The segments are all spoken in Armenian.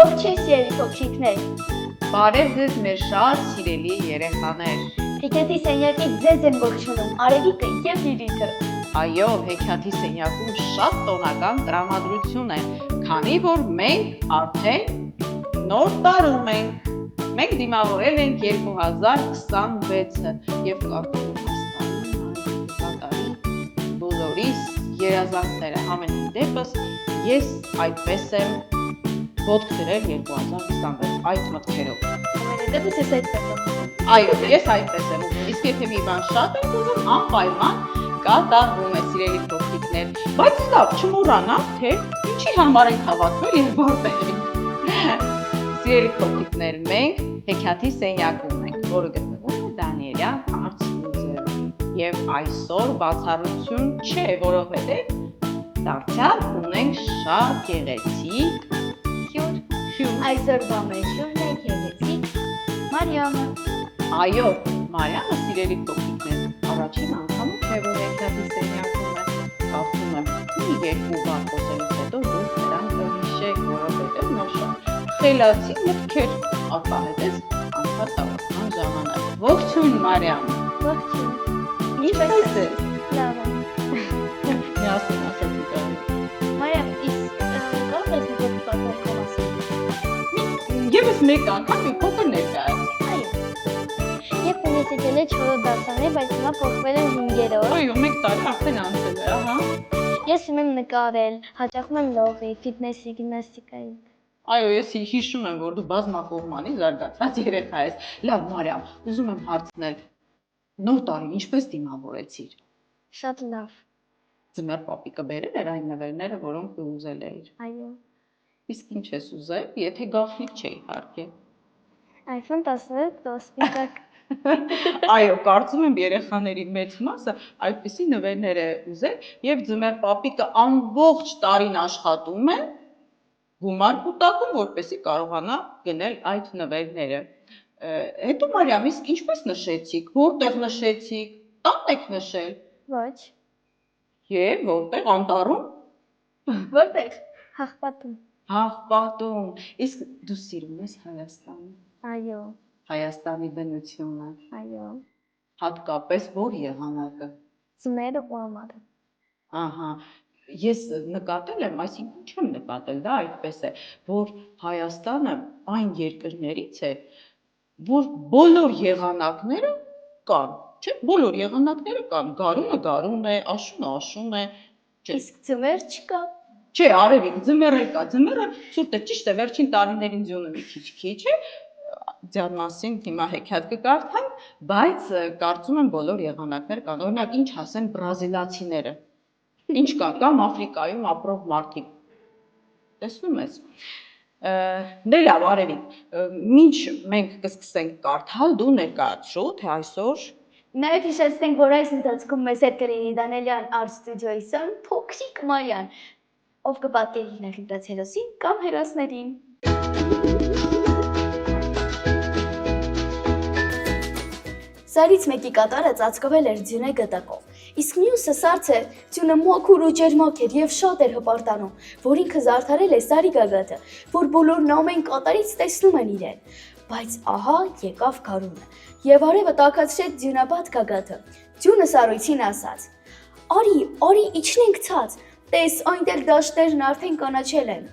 Ողջույն սիրելի փոքրիկներ։ Բարև ձեզ մեր շատ սիրելի երեխաներ։ Հեքիաթի սենյակի ձեզ եմ ողջունում Արևիկը եւ Լիլիթը։ Այո, հեքիաթի սենյակում շատ տոնական տրամադրություն է, քանի որ մենք արդեն նոր տարում ենք։ Մենք դիմավորել ենք 2026-ը եւ կարծում եմ բոլորիս երազանքները ամենին դեպս ես այդպես եմ ոտք դրել 2026 այդ մտքերով։ Ամենատեղս ես այդպես եմ։ Այո, ես այդպես եմ։ Իսկ եթե մի բան շատ եք ուզում, անպայման կատարվում է սիրելի փոքրիկներ, բայց լավ, չմոռանաք, թե ինչի համար ենք հավաքվել եւ որտեղ ենք։ Սիրելի փոքրիկներ, մենք հեքիաթի սենյակում ենք, որը գտնվում է Դանիելյան արծիվներում։ Եվ այսօր բացառություն չէ, որովհետեւ դարձյալ ունենք շատ գեղեցիկ հյուր։ Այսօրվա մեր հյուրն է գեղեցիկ Մարիամը։ Այո, Մարիամը սիրելի փոքրիկներ, առաջին անգամ չէ որ հեքիաթի սենյակում է, կարծում եմ մի երկու բան խոսելուց հետո դուք նրան կհիշեք, որովհետեւ նա շատ խելացի մտքեր արտահայտեց անցած ժամանակ։ Ողջույն Մարիամ։ Ողջույն։ Ինչպես ես։ Լավ եմ։ Միասին ասացի կան։ Մարիամ, իսկ կարող ես մի փոքր պատմել ասել։ Եվս մեկ անգամ մի փոքր ներկայացի։ Այո։ Երբ ես եկել եմ 4-րդ դասարանի, բայց հիմա փոխվել եմ 5-րդ։ Այո, մեկ տարի արդեն անցել է, ահա։ Ես ում եմ նկարել, հաճախում եմ լողի, ֆիթնեսի, գիմնաստիկայի։ Այո, ես հիշում եմ, որ դու բազմակողմանի զարգացած երեխա ես։ Լավ, Մարիամ, ուզում եմ հարցնել, նոր տարին ինչպես դիմավորեցիր։ Շատ լավ։ Ձմեռ պապիկը բերել էր այն նվերները, որոնք դու ուզել էիր։ Այո։ Իսկ ինչ ես ուզել, եթե գաղտնիք չէ իհարկե։ iPhone 12 Pro սպիտակ։ Այո, կարծում եմ երեխաների մեծ մասը այդպիսի նվերներ է ուզել եւ ձմեռ պապիկը ամբողջ տարին աշխատում է գումար կուտակում, որպեսզի կարողանա գնել այդ նվերները։ Հետո Մարիամ, իսկ ինչպես նշեցիք, որտեղ նշեցիք, տան եք նշել։ Ոչ։ Եվ որտեղ անտառում։ Որտեղ։ Հաղպատում։ Հաղպատում։ Իսկ դու սիրում ես Հայաստանը։ Այո։ Հայաստանի բնությունը։ Այո։ Հատկապես որ եղանակը։ Ձմեռը ու ամառը։ Ահա, ես նկատել եմ, այսինքն չեմ նկատել, դա այդպես է, որ Հայաստանը այն երկրներից է, որ բոլոր եղանակները կան, չէ՞, բոլոր եղանակները կան, գարունը է, աշունը է, չէ։ Իսկ ձմեռ չկա։ Չէ, արևիկ, ձմեռը կա, ձմեռը ցուրտ է, ճիշտ է, վերջին տարիներին ձյունը մի քիչ է, ձյան մասին հիմա հեքիաթ կկարդամ, բայց կարծում եմ բոլոր եղանակներ կան, օրինակ ինչ ասեն բրազիլացիները, ինչ կամ Աֆրիկայում ապրող մարդիկ, տեսնում ես, դե լավ արևիկ, մինչ մենք կսկսենք կարդալ, դու ներկայացրու, թե այսօր Նաև հիշեցնենք, որ այս ընթացքում մեզ հետ կլինի Դանիելյան Art Studio-ի սան փոքրիկ Մարիան, ով կպատկերի նախընտրած հերոսին կամ հերոսներին։ Սարից մեկի կատարը ծածկվել էր ձյունե գտակով, իսկ մյուսը սարսը ձյունը մաքուր ու ջերմակ էր և շատ էր հպարտանում, որ ինքը զարդարել է Սարի գագաթը, որ բոլորն ամեն կատարից տեսնում են իրեն, բայց ահա եկավ գարունը, և արևը տաքացրեց ձյունապատ գագաթը, ձյունը Սարույցին ասաց. Արի, իջնենք ցած, տես այնտեղ դաշտերն արդեն կանաչել են։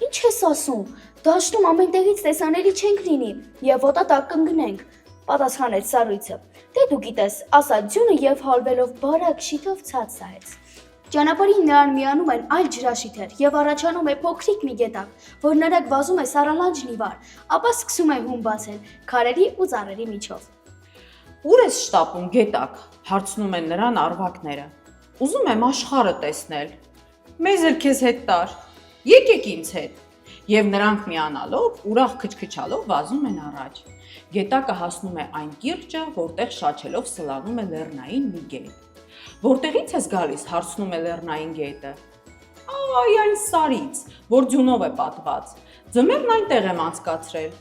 Ինչ ես ասում, դաշտում ամեն տեղից տեսանելի չենք լինի, և ոտատակ կընկնենք, պատասխանեց Սարույցը։ Դե դու գիտես, ասաց ձյունը և հալվելով բարակ շիթով ցած սահեց։ Ճանապարհին նրան միանում են այլ ջրաշիթեր և առաջանում է փոքրիկ մի գետակ, որ նրանք վազում է սարալանջն ի վար, ապա սկսում է հում բացել քարերի ու ծառերի միջով։ Ուր ես շտապում գետակ, հարցնում են նրան արվակները։ Ուզում եմ աշխարհը տեսնել։ Մեզ էլ քեզ հետ տար։ Եկեք ինձ հետ։ Եվ նրանք միանալով, ուրախ քչքչալով վազում են առաջ։ Գետակը հասնում է այն կիրճը, որտեղ շաչելով սլանում է լեռնային մի գետ։ Որտեղից ես գալիս, հարցնում է լեռնային գետը։ Այ այն Սարից, որ ձյունով է պատված։ Ձմեռն այնտեղ եմ անցկացրել։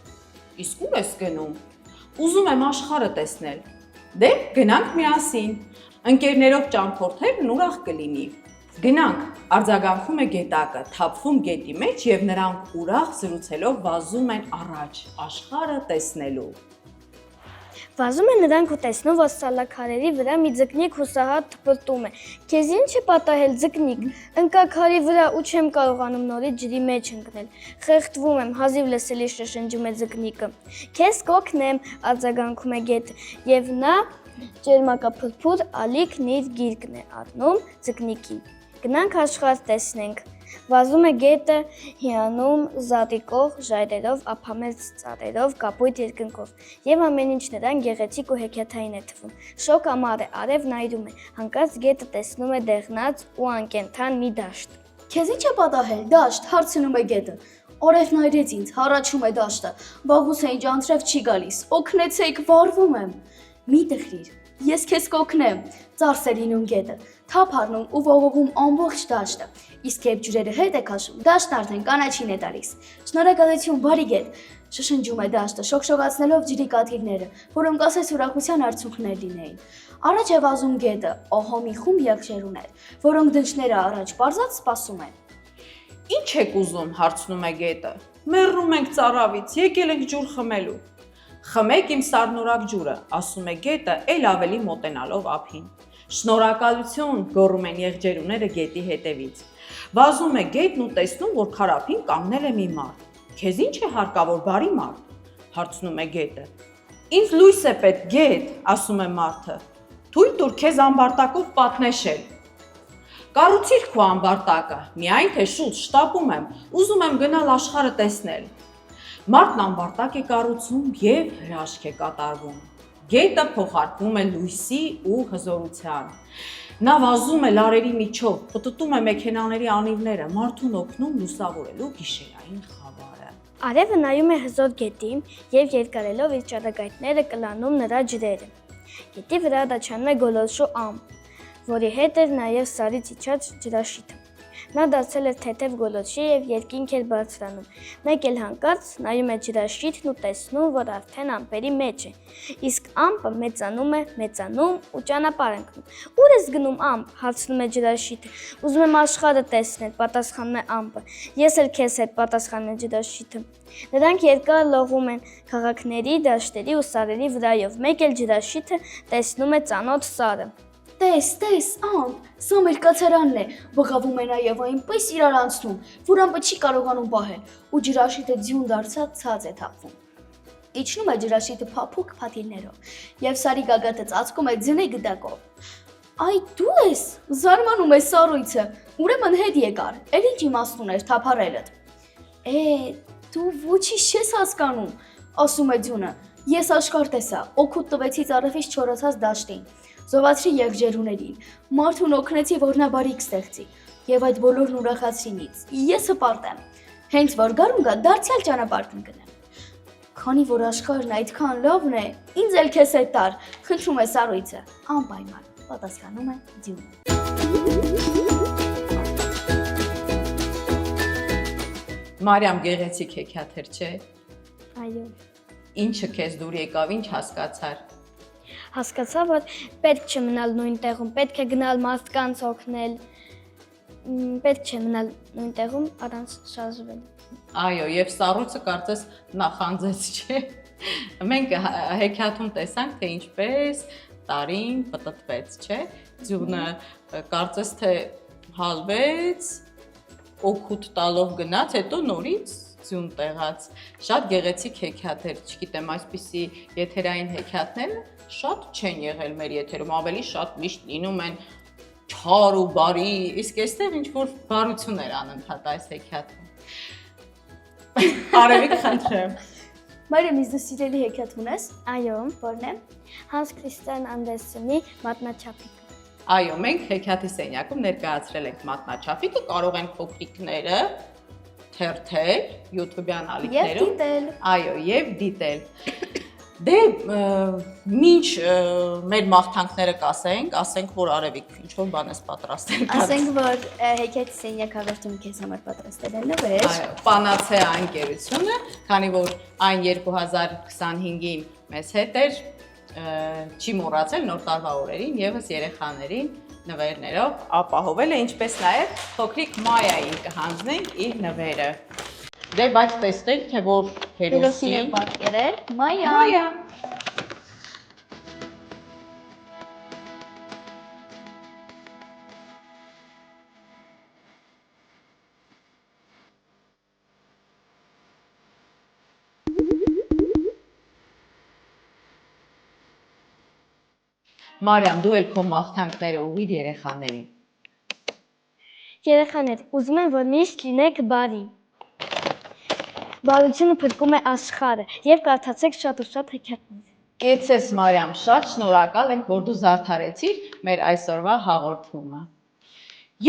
Իսկ ուր ես գնում։ Ուզում եմ աշխարհը տեսնել։ Դե գնանք միասին։ Ընկերներով ճամփորդելն ուրախ կլինի։ Գնանք, արձագանքում է գետակը, թափվում գետի մեջ եւ նրանք ուրախ զրուցելով վազում են առաջ, աշխարհը տեսնելու։ Վազում են նրանք ու տեսնում, որ սալաքարերի վրա մի ձկնիկ հուսահատ թփրտում է։ Քեզ ինչ է պատահել ձկնիկ։ Ընկա քարի վրա ու չեմ կարողանում նորից ջրի մեջ ընկնել։ Խեղդվում եմ, հազիվ լսելի շշնջում է ձկնիկը։ Քեզ կօգնեմ, արձագանքում է գետը, եւ նա ջերմակափրփուր ալիքն իր գիրկն է առնում ձկնիկին։ Գնանք աշխարհ տեսնենք։ Վազում է գետը, հիանում զատիկող ժայռերով, ափամերձ ծառերով, կապույտ երկնքով, եւ ամեն ինչ նրան գեղեցիկ ու հեքիաթային է թվում։ Շոկ ամառ է, արև նայրում է, հանկարծ գետը տեսնում է դեղնած ու անկենդան մի դաշտ։ Քեզ ինչ է պատահել, դաշտ, հարցնում է գետը։ Օրևն այրեց ինձ, հառաչում է դաշտը։ Վաղուց է ինչ անձրև չի գալիս։ Օգնեցեք, վառվում եմ։ Մի տխրիր, ես քեզ կօգնեմ։ Ծարս է լինում գետը, թափ առնում ու ողողում ամբողջ դաշտը։ Իսկ երբ ջուրերը հետ է քաշում, դաշտն արդեն կանաչին է տալիս։ Շնորհակալություն, բարի գետ, շշնջում է դաշտը, շոգշոգացնելով ջրի կաթիլները, որոնք ասես ուրախության արդյունքներ լինեին։ Առաջ է վազում գետը, ահա մի խումբ եղջերուներ, որոնք դնչները առաջ բարձած սպասում են։ Ինչ եք ուզում, հարցնում է գետը։ Մեռնում ենք ծառավից, եկել ենք ջուր խմելու։ Խմեք իմ սառնորակ ջուրը, ասում է գետը, ել ավելի մոտենալով ափին։ Շնորհակալություն, գոռում են եղջերուները գետի հետևից։ Վազում է գետն ու տեսնում, որ քարափին կանգնել է մի մարդ։ Քեզ ինչ է հարկավոր, բարի մարդ, հարցնում է գետը։ Ինձ լույս է պետք, գետ, ասում է մարդը։ Թույլ տուր քեզ ամբարտակով պատնեշել։ Կառուցիր քո ամբարտակը, միայն թե շուտ շտապում եմ, ուզում եմ գնալ աշխարհը տեսնել։ Մարդն ամբարտակ է կառուցում եւ հրաշք է կատարվում։ Գետը փոխարկվում է լույսի ու հզորության։ Նա վազում է լարերի միջով, պտտում է մեքենաների անիվները, մարդուն օգնում լուսավորելու գիշերային խավարը։ Արևը նայում է հզոր գետին եւ երկարելով իր ճառագայթները կլանում նրա ջրերը։ Գետի վրա դաչանում է գոլորշու ամպ, որի հետ էր նաեւ սարից իջած ջրաշիթը։ Նա դարձել էր թեթև գոլորշի եւ երկինք էր բարձրանում։ Մեկ էլ հանկարծ նայում է ջրաշիթն ու տեսնում, որ արդեն ամպերի մեջ է։ Իսկ ամպը մեծանում ու ճանապարհ ընկնում։ Ուր ես գնում ամպ, հարցնում է ջրաշիթը։ Ուզում եմ աշխարհը տեսնել, պատասխանում է ամպը։ Ես էլ քեզ հետ, պատասխանում է ջրաշիթը։ Նրանք երկար լողում են քաղաքների, դաշտերի ու սարերի վրայով։ Մեկ էլ ջրաշիթը տեսնում է ծանոթ սարը։ Տես, ամպ, սա մեր կացարանն է, բղավում է նաև այնպես իրար անցնում, որ ամպը չի կարողանում պահել, ու ջրաշիթը ձյուն դարձած ցած է թափվում։ Իջնում է ջրաշիթը փափուկ փաթիլներով, եւ սարի գագաթը ծածկում է ձնե գդակով։ Այ դու ես, զարմանում է սառույցը, ուրեմն հետ եկար, էլ ինչ իմաստ ուներ թափառելդ։ Դու ոչինչ չես հասկանում, ասում է ձյունը։ Ես աշխարհ տեսա, օգուտ տվեցի ծառավից չորացած դաշտին։ Զովացրի եղջերուներին, մարդուն օգնեցի, որ նա բարիք ստեղծի, եւ այդ բոլորն ուրախացրին ինձ։ Ես հպարտ եմ, հենց որ գարուն գա, դարձյալ ճանապարհ կընկնեմ։ Քանի որ աշխարհն այդքան լավն է, ինձ էլ քեզ հետ տար, խնդրում է սառույցը, անպայման, պատասխանում է ձյունը։ Մարիամ, գեղեցիկ հեքիաթ էր, չէ՞։ Այո։ Ինչը քեզ դուր եկավ, ինչ հասկացար։ Հասկացա, որ պետք չէ մնալ նույն տեղում, պետք է գնալ մարդկանց օգնել, պետք չէ մնալ նույն տեղում առանց շարժվելու։ Այո, եւ սառույցը կարծես նախանձեց, չէ։ Մենք հեքիաթում տեսանք, թե ինչպես տարին պտտվեց, չէ։ Ձյունը կարծես թե հալվեց, օգուտ տալով գնաց, հետո նորից ձյուն տեղաց։ Շատ գեղեցիկ հեքիաթ էր, չգիտեմ, այսպիսի եթերային հեքիաթները շատ չեն եղել մեր եթերում, ավելի շատ միշտ լինում են չար ու բարի, իսկ այստեղ ինչ-որ բարություն էր անընդհատ այս հեքիաթում։ Արևիկ, խնդրեմ։ Մարիամ, իսկ դու սիրելի հեքիաթ ունես։ Այո, Որն է։ Հանս Քրիստիան Անդերսենի մատնաչափիկը։ Այո, մենք հեքիաթի սենյակում ներկայացրել ենք մատնաչափիկը, կարող են փոքրիկները թերթել YouTube-յան ալիքներում։ Եվ դիտել։ Այո, եւ դիտել։ Դե մինչ մեր մաղթանքները ասենք, որ Արևիկ ինչ-որ բան ես պատրաստել։ Ասենք, որ հեքիաթի սենյակ հաղորդումը քեզ համար պատրաստել է նվեր։ Այո, Պանացեա ընկերությունը, քանի որ այն 2025-ին մեզ հետ էր, չի մոռացել նոր տարվա օրերին եւս երեխաներին նվերներով ապահովել է, ինչպես նաև փոքրիկ Մայային կհանձնենք իր նվերը։ Դե բայց տեսնենք, թե որ հերոսին Հերոսին պատկերել։ Մայա։ Մայա։ Մարիամ, դու էլ քո մաղթանքները ուղղիր երեխաներին։ Երեխաներ, ուզում եմ, որ միշտ լինեք բարի։ Բարությունը փրկում է աշխարհը եւ կարդացեք շատ ու շատ հեքիաթներ։ Կեցես Մարիամ, շատ շնորհակալ ենք, որ դու զարդարեցիր մեր այսօրվա հաղորդումը։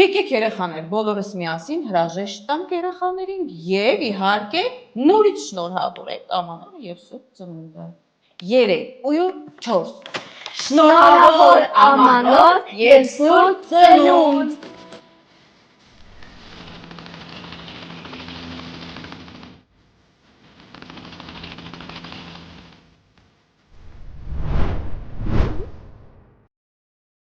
Եկեք երեխաներ, բոլորս միասին հրաժեշտ տանք երեխաներին եւ իհարկե նորից շնորհավորենք ամանորը եւ Սուրբ Ծնունդը։ 3 ու 4 Շնորհավոր ամանոր եւ Սուրբ Ծնունդ։